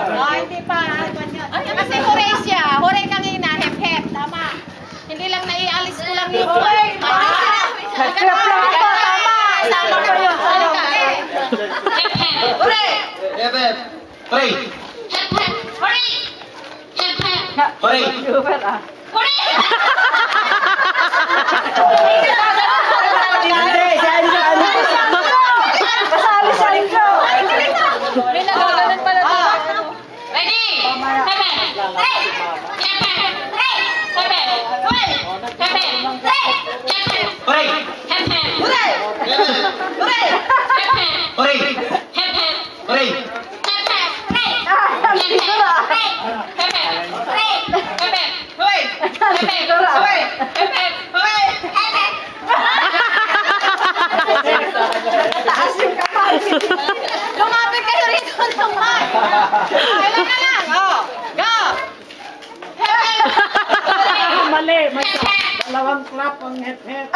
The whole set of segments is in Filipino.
Oh, hindi pa. Kasi hooray siya. Hooray kanina. Hep-hep. Tama. Hindi lang naialis ko lang yung hooray. Hep-hep lang ito. Tama. Tama pa yun. Hep-hep. Hooray. Hep-hep. Hooray. Hep-hep. Hooray. Hep-hep. Hooray. Hooray. Lumapit kayo rito naman. Kailan na lang. Oh, go. Mali. Dalawang clap ang hep-hep.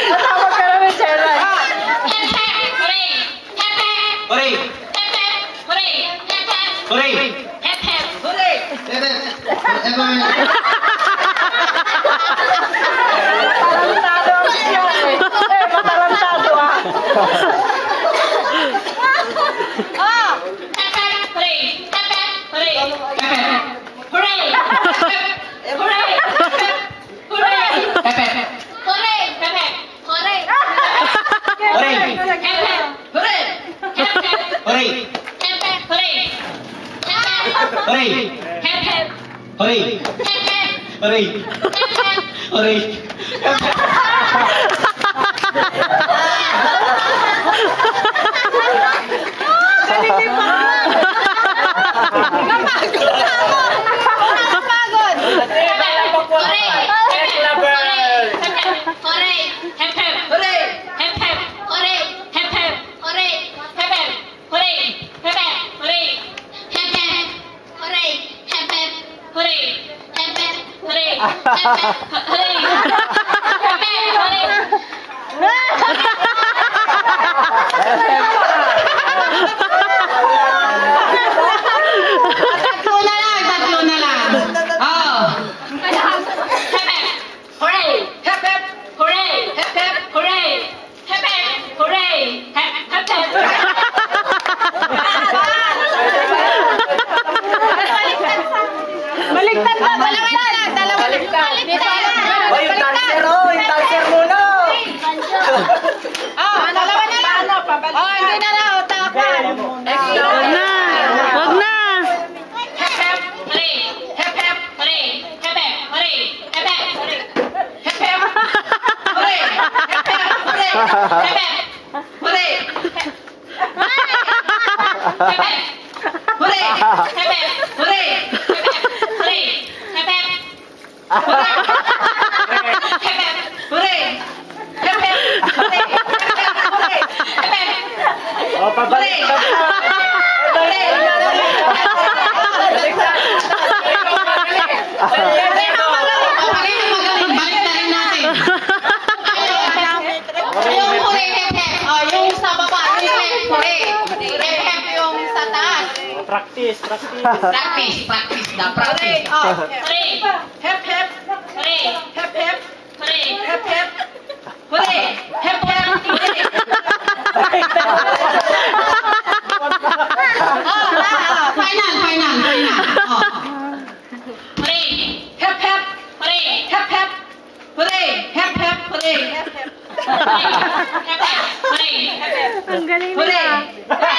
Natawag ka namin, Sharon. Hooray. Hooray. Hooray. Hooray. Hooray. Matarantado siya eh. Matarantado ah. Oh. Hooray. Hooray. Hooray. Hooray. Hooray. Hooray. Hooray. Tatlo na lang. Oh. Hooray! Hep hep! Hooray! Hep hep! Hooray! Hep hep! Hooray! Hep hep! Baliktad pa! Baliktad! Dalawa baliktad! Oh, yung dancer oh! Yung dancer muna! Oh, dalawa na lang! Oh, hindi na lang! Tapan! Wag na! Wag na! Hep hep! Hooray! Hep hep! Hooray! Hep hep! Hooray! Hep hep! Hooray! Hep hep! Hooray! Hep hep! Hooray! Hep hep! Hooray! Hep hep! Hooray! Hep hep! Hooray! Hep hep! Hooray! Hep hep! Hooray! Hep hep! Hooray! Hep hep! Oh, pabalik na pa! Practice. Practice na, practice. Hooray! Hep hep! Hooray! Hep hep! Hooray! Hep hep! Hooray! Hep hep! Final. Oh. Hooray! Hep hep! Hooray! Hep hep! Hooray! Hep hep! Hooray! Hep hep! Hooray! Hep hep! Hooray! Hep hep! Ang galing Hooray! nila.